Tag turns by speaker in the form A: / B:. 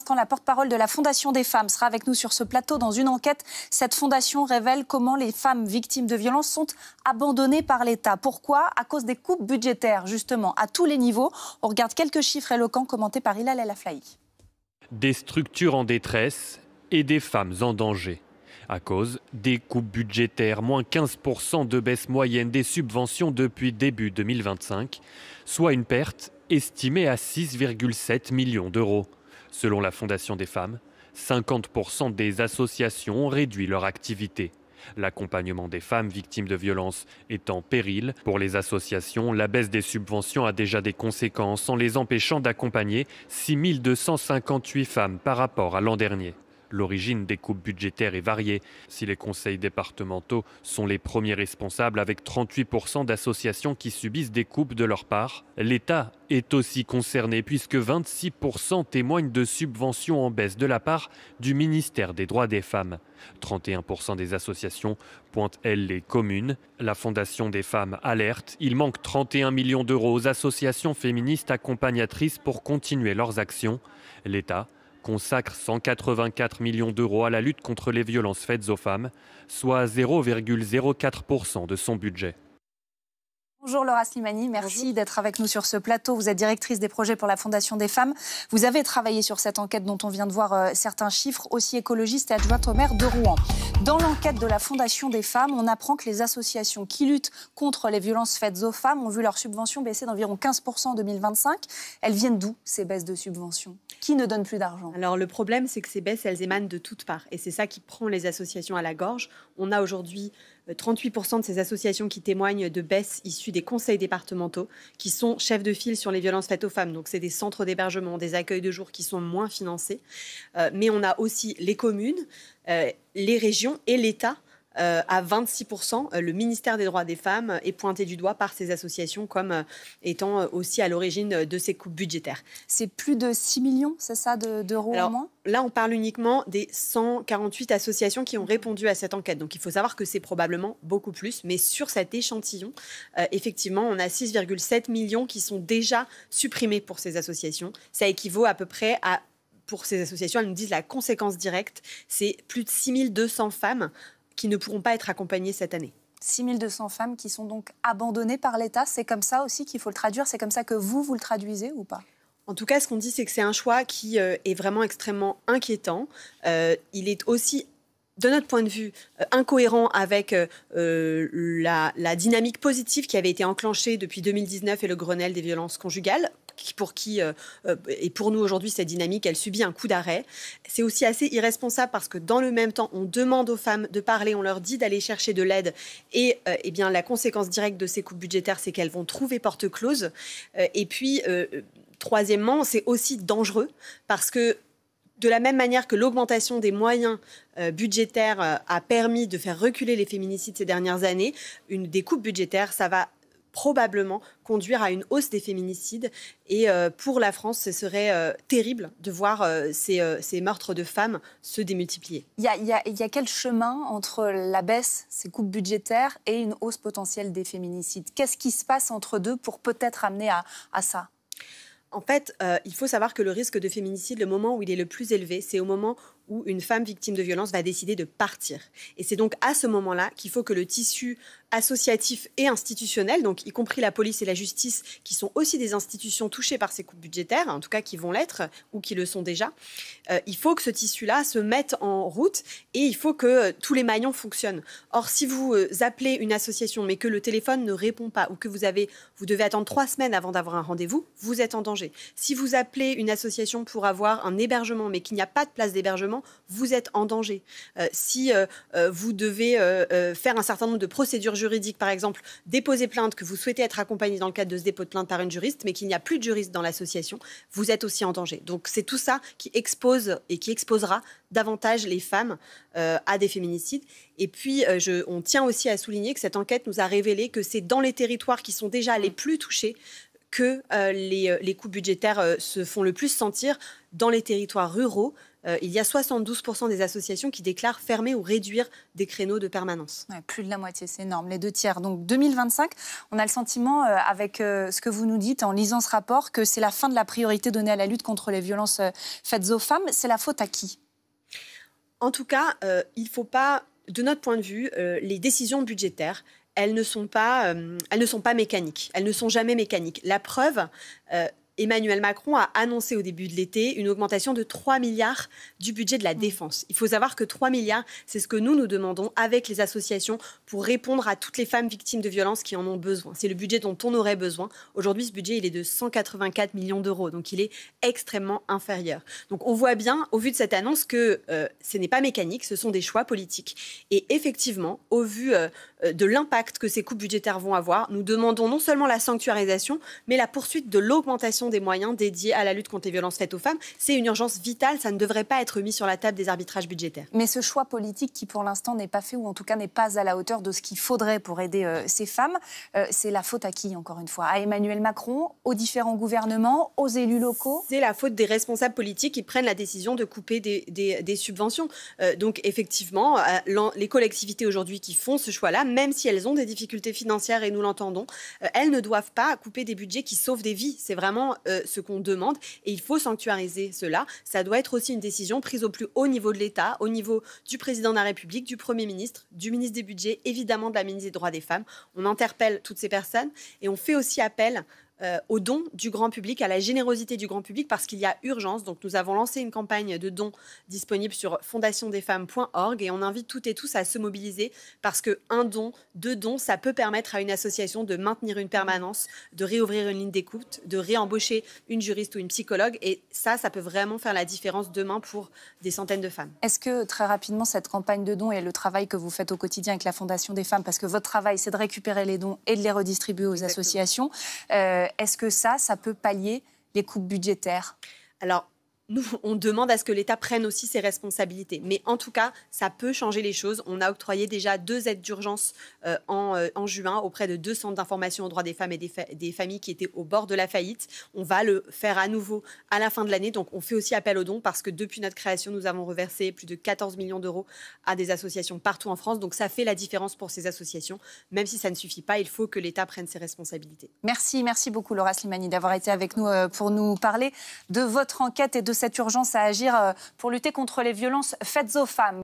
A: Quand la porte-parole de la Fondation des femmes sera avec nous sur ce plateau dans une enquête, cette fondation révèle comment les femmes victimes de violences sont abandonnées par l'État. Pourquoi? À cause des coupes budgétaires, justement, à tous les niveaux. On regarde quelques chiffres éloquents commentés par Hilal El Aflahi.
B: Des structures en détresse et des femmes en danger. À cause des coupes budgétaires, moins 15% de baisse moyenne des subventions depuis début 2025, soit une perte estimée à 6,7 millions d'euros. Selon la Fondation des femmes, 50% des associations ont réduit leur activité. L'accompagnement des femmes victimes de violences est en péril. Pour les associations, la baisse des subventions a déjà des conséquences en les empêchant d'accompagner 6 258 femmes par rapport à l'an dernier. L'origine des coupes budgétaires est variée. Si les conseils départementaux sont les premiers responsables avec 38% d'associations qui subissent des coupes de leur part, l'État est aussi concerné puisque 26% témoignent de subventions en baisse de la part du ministère des Droits des Femmes. 31% des associations pointent, elles, les communes. La Fondation des femmes alerte. Il manque 31 millions d'euros aux associations féministes accompagnatrices pour continuer leurs actions. L'État consacre 184 millions d'euros à la lutte contre les violences faites aux femmes, soit 0,04% de son budget.
A: Bonjour Laura Slimani, merci d'être avec nous sur ce plateau. Vous êtes directrice des projets pour la Fondation des femmes. Vous avez travaillé sur cette enquête dont on vient de voir certains chiffres, aussi écologiste et adjointe au maire de Rouen. Dans l'enquête de la Fondation des femmes, on apprend que les associations qui luttent contre les violences faites aux femmes ont vu leurs subventions baisser d'environ 15% en 2025. Elles viennent d'où, ces baisses de subventions? Qui ne donne plus d'argent?
C: Alors le problème, c'est que ces baisses, elles émanent de toutes parts. Et c'est ça qui prend les associations à la gorge. On a aujourd'hui 38% de ces associations qui témoignent de baisses issues des conseils départementaux, qui sont chefs de file sur les violences faites aux femmes. Donc c'est des centres d'hébergement, des accueils de jour qui sont moins financés. Mais on a aussi les communes, les régions et l'État. À 26%, le ministère des Droits des Femmes est pointé du doigt par ces associations comme étant aussi à l'origine de ces coupes budgétaires.
A: C'est plus de 6 millions, c'est ça, d'euros en moins?
C: Là, on parle uniquement des 148 associations qui ont répondu à cette enquête. Donc, il faut savoir que c'est probablement beaucoup plus. Mais sur cet échantillon, effectivement, on a 6,7 millions qui sont déjà supprimés pour ces associations. Ça équivaut à peu près à, pour ces associations, elles nous disent la conséquence directe, c'est plus de 6200 femmes qui ne pourront pas être accompagnées cette année.
A: 6200 femmes qui sont donc abandonnées par l'État. C'est comme ça aussi qu'il faut le traduire? C'est comme ça que vous le traduisez ou pas?
C: En tout cas, ce qu'on dit, c'est que c'est un choix qui est vraiment extrêmement inquiétant. Il est aussi, de notre point de vue, incohérent avec la dynamique positive qui avait été enclenchée depuis 2019 et le Grenelle des violences conjugales. Et pour nous aujourd'hui, cette dynamique, elle subit un coup d'arrêt. C'est aussi assez irresponsable parce que dans le même temps, on demande aux femmes de parler, on leur dit d'aller chercher de l'aide et eh bien, la conséquence directe de ces coupes budgétaires, c'est qu'elles vont trouver porte close. Et puis, troisièmement, c'est aussi dangereux parce que de la même manière que l'augmentation des moyens budgétaires a permis de faire reculer les féminicides ces dernières années, des coupes budgétaires, ça va probablement conduire à une hausse des féminicides. Et pour la France, ce serait terrible de voir ces meurtres de femmes se démultiplier.
A: Il y a quel chemin entre la baisse, ces coupes budgétaires, et une hausse potentielle des féminicides? Qu'est-ce qui se passe entre deux pour peut-être amener à ça?
C: En fait, il faut savoir que le risque de féminicide, le moment où il est le plus élevé, c'est au moment où une femme victime de violence va décider de partir. Et c'est donc à ce moment-là qu'il faut que le tissu associatif et institutionnel, donc y compris la police et la justice, qui sont aussi des institutions touchées par ces coupes budgétaires, en tout cas qui vont l'être ou qui le sont déjà, il faut que ce tissu-là se mette en route et il faut que tous les maillons fonctionnent. Or, si vous appelez une association mais que le téléphone ne répond pas ou que vous devez attendre 3 semaines avant d'avoir un rendez-vous, vous êtes en danger. Si vous appelez une association pour avoir un hébergement mais qu'il n'y a pas de place d'hébergement, vous êtes en danger. Si vous devez faire un certain nombre de procédures juridiques, par exemple, déposer plainte, que vous souhaitez être accompagné dans le cadre de ce dépôt de plainte par une juriste, mais qu'il n'y a plus de juriste dans l'association, vous êtes aussi en danger. Donc c'est tout ça qui expose et qui exposera davantage les femmes à des féminicides. Et puis, on tient aussi à souligner que cette enquête nous a révélé que c'est dans les territoires qui sont déjà les plus touchés que les coupes budgétaires se font le plus sentir. dans les territoires ruraux, il y a 72% des associations qui déclarent fermer ou réduire des créneaux de permanence.
A: Ouais, plus de la moitié, c'est énorme, les 2/3. Donc 2025, on a le sentiment, avec ce que vous nous dites en lisant ce rapport, que c'est la fin de la priorité donnée à la lutte contre les violences faites aux femmes. C'est la faute à qui ?
C: En tout cas, il ne faut pas, de notre point de vue, les décisions budgétaires, elles ne sont pas mécaniques. Elles ne sont jamais mécaniques. La preuve, Emmanuel Macron a annoncé au début de l'été une augmentation de 3 milliards du budget de la défense. Il faut savoir que 3 milliards, c'est ce que nous demandons avec les associations pour répondre à toutes les femmes victimes de violences qui en ont besoin. C'est le budget dont on aurait besoin. Aujourd'hui, ce budget, il est de 184 millions d'euros, donc il est extrêmement inférieur. Donc on voit bien, au vu de cette annonce, que ce n'est pas mécanique, ce sont des choix politiques. Et effectivement, au vu de l'impact que ces coupes budgétaires vont avoir, nous demandons non seulement la sanctuarisation, mais la poursuite de l'augmentation des moyens dédiés à la lutte contre les violences faites aux femmes. C'est une urgence vitale, ça ne devrait pas être mis sur la table des arbitrages budgétaires.
A: Mais ce choix politique qui, pour l'instant, n'est pas fait, ou en tout cas n'est pas à la hauteur de ce qu'il faudrait pour aider ces femmes, c'est la faute à qui, encore une fois ? À Emmanuel Macron, aux différents gouvernements, aux élus locaux ?
C: C'est la faute des responsables politiques qui prennent la décision de couper des subventions. Donc effectivement, les collectivités aujourd'hui qui font ce choix-là, même si elles ont des difficultés financières, et nous l'entendons, elles ne doivent pas couper des budgets qui sauvent des vies. C'est vraiment ce qu'on demande, et il faut sanctuariser cela. Ça doit être aussi une décision prise au plus haut niveau de l'État, au niveau du président de la République, du Premier ministre, du ministre des Budgets, évidemment de la ministre des Droits des Femmes. On interpelle toutes ces personnes et on fait aussi appel aux dons du grand public, à la générosité du grand public, parce qu'il y a urgence. Donc nous avons lancé une campagne de dons disponible sur fondationdesfemmes.org, et on invite toutes et tous à se mobiliser, parce qu'un don, 2 dons, ça peut permettre à une association de maintenir une permanence, de réouvrir une ligne d'écoute, de réembaucher une juriste ou une psychologue, et ça peut vraiment faire la différence demain pour des centaines de femmes.
A: Est-ce que, très rapidement, cette campagne de dons et le travail que vous faites au quotidien avec la Fondation des femmes, parce que votre travail, c'est de récupérer les dons et de les redistribuer aux
C: Exactement.
A: associations, est-ce que ça peut pallier les coupes budgétaires ?
C: Alors, nous, on demande à ce que l'État prenne aussi ses responsabilités. Mais en tout cas, ça peut changer les choses. On a octroyé déjà 2 aides d'urgence en juin auprès de 2 centres d'information aux droits des femmes et des familles qui étaient au bord de la faillite. On va le faire à nouveau à la fin de l'année. Donc, on fait aussi appel aux dons, parce que depuis notre création, nous avons reversé plus de 14 millions d'euros à des associations partout en France. Donc, ça fait la différence pour ces associations. Même si ça ne suffit pas, il faut que l'État prenne ses responsabilités.
A: Merci beaucoup Laura Slimani d'avoir été avec nous pour nous parler de votre enquête et de cette urgence à agir pour lutter contre les violences faites aux femmes.